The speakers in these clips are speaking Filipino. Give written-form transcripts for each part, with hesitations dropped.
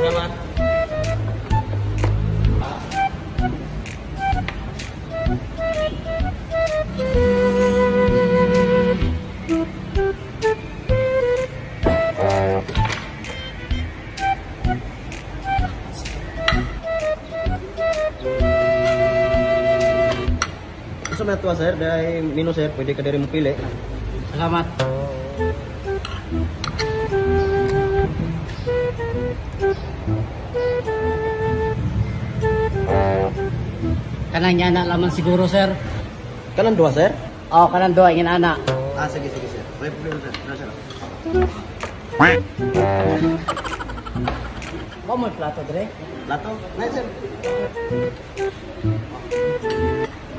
Selamat. Gusto mo ito, sir? Dahil menu, sir, pwede ka din mo pili. Salamat. Kanang niya na laman siguro, sir. Kanan dua, sir? Oh, kanang doa ingin anak. Ah, sige, sir. May problema, sir. Nasa lang. Mo mo plato dire. Lato? Nay, sir.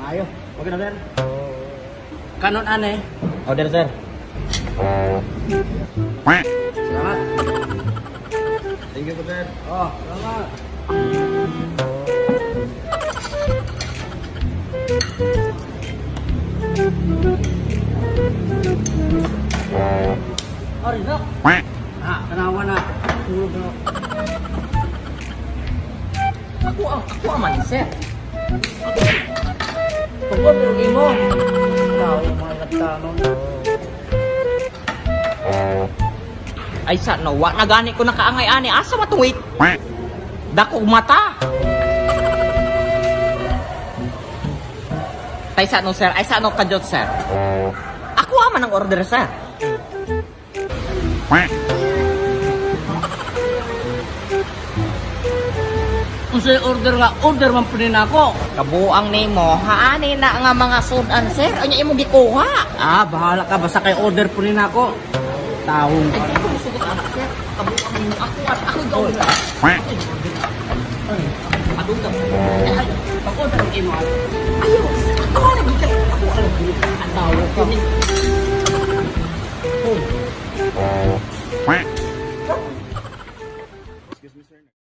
Ayo. Okay na, sir? Kanon ane. Order, sir. Salamat. Thank you po, sir. Oh, salamat. Oh, Rizok. Ah, kanawa na. Tulog na. Ako ang man, sir. Tungkol, pero mo. Tao, mga nagtanong. Ay sa nawa na gani ko nakaangay ani asa matuwit. Dakog mata. Tay sa no sir, ay sa no kajot sir. Ako aman ang order sir. Unsay order nga, order man po din ako. Kabuang nimo, haani na nga mga sudan sir, anya imo gikuha. Ah, bahala ka, basta kay order po din ako. Taong. Ay di ko sugot anak sir. Kabuang nimo ako at ako gawin. Adun ka. Pag-order ang imo. Ayo, ako na gikat ako ang tawag ko.